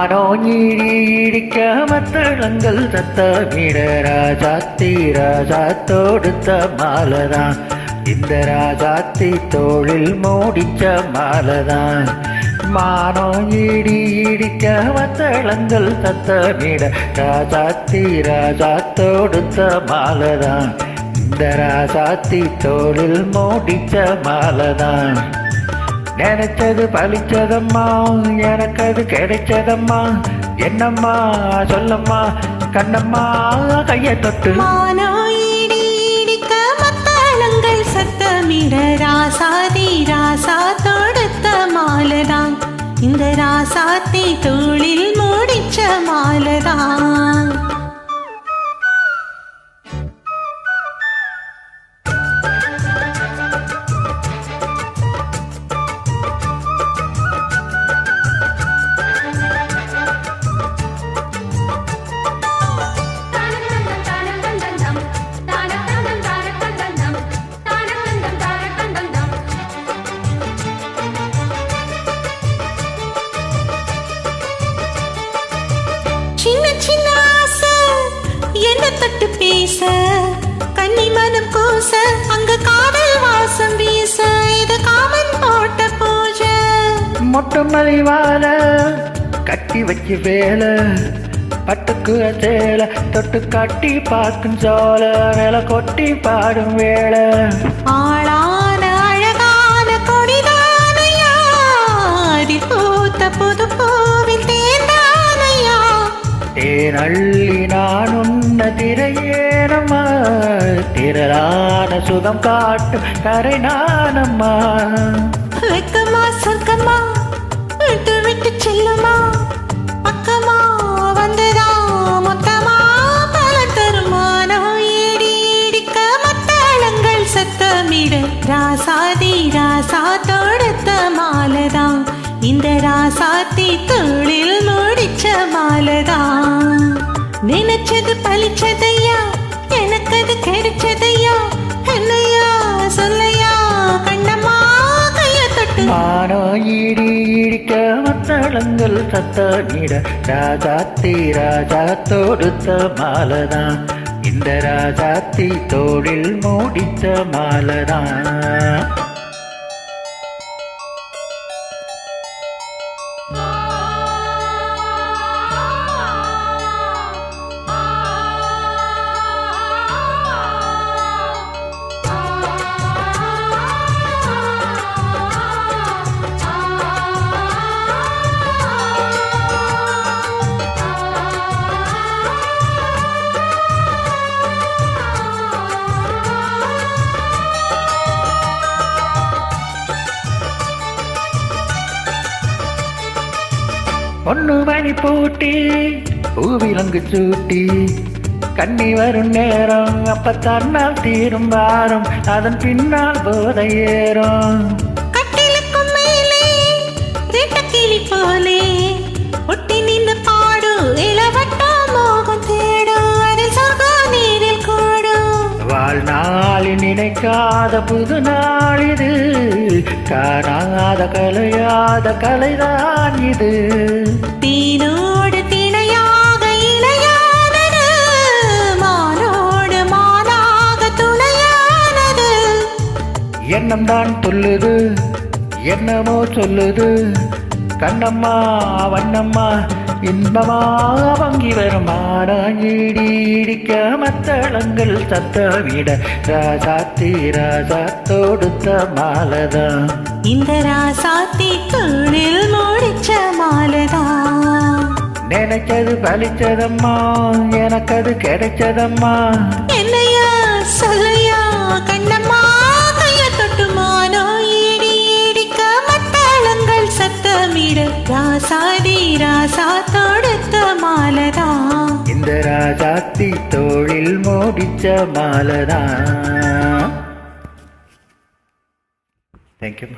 மானோ நீடிக்க மத்தளங்கள் சத்தமிட ராஜாத்தி ராஜா தொடுத்த மாலதான் இந்த ராஜாத்தி தோளில் மூடிச்ச மாலதான் மானோ இடிக்க மத்தளங்கள் சத்தமிட ராஜாத்தி ராஜா தொடுத்த மாலதான் இந்த ராஜாத்தி தோளில் மூடிச்ச மாலதான் நினைச்சது பழிச்சதம்மா எனக்கு அது கிடைச்சதம்மா என்னம்மா சொல்லம்மா கண்ணம்மா கையை தொட்டு மானோ இடிக்க மத்தளங்கள் சத்தமிட ராசாதி ராசா தொடுத்த மாலதான் இந்த ராசாத்தி தோளில் மூடிச்ச மாலதான் சின்ன சின்ன ஆசை என்ன தொட்டு பேச கன்னி மனம் கூச அங்க காதல் வாசம் வீச இது காமன் போட்ட பூஜை மொட்டை மலைவால கட்டி வச்சு வேலை பட்டுக்கு சேலை தொட்டு கட்டி பார்க்கும் சோல மேல கொட்டி பாடும் வேலை ஆளான அழகான கொடிதானையா அதி பூத்த புது பூவில் தேர்ந்தானையா தேனள்ளி நான் உன்ன திரையேனம்மா திரளான சுகம் காட்டும் கரை நானம்மா வெக்கமா சொர்க்கமா விட்டு விட்டு செல்லுமா பக்கமா வந்ததா மொத்தமா பல தருமானோ இடிக்க மத்தளங்கள் சத்தமிட ராசாதி ராசா தொடுத்த மாலதான் இந்த ராசாத்தி தோளில் மூடிச்ச மாலதான் நினைச்சது பழிச்சதையா எனக்கு அது கிடைச்சதையா என்னையா சொல்லையா கண்ணம்மா கைய தொட்டு மானோ இடிக்க மத்தளங்கள் சத்தமிட ராஜாத்தி ராஜா தொடுத்த மாலதான் இந்த ராஜாத்தி தோளில் மூடித்த மாலதான் பொண்ணு மணி பூட்டி பூவிலங்கு சூட்டி கண்ணி வரும் நேரம் அப்பத்தான் நாள் தீரும் வாரம் அதன் பின்னால் போதை ஏறும் கட்டிலுக்கும் மேலே ரெட்டக்கிளி போலே ஒட்டி நின்று பாடும் இளவட்டா மோகம் தேடும் அதில் சொர்க்க நீரில் கூடும் வாழ்நாளில் நினைக்காத புது நாள் இது காணாத கலையாத கலைதான் இது தீனோடு திணையாக இணையானது மானோடு மானாக துணையானது எண்ணம் தான் சொல்லுது என்னமோ சொல்லுது கண்ணம்மா வண்ணம்மா இன்பமா வங்கி வருமானா இடிக்க மத்தளங்கள் சத்தமிட ராசாத்தி ராஜா தொடுத்த மாலதான் இந்த ராசாத்தி தோளில் மூடிச்ச மாலதான் நினைச்சது பழிச்சதம்மா எனக்கு அது கிடைச்சதம்மா என்னையா சொல்லையா கண்ணம்மா கைய தொட்டு மானோ இடிக்க மத்தளங்கள் சத்தமிட ராசாதி ராசா தொடுத்த மாலதான் இந்த ராஜாத்தி தோளில் மூடிச்ச மாலதான். Thank you.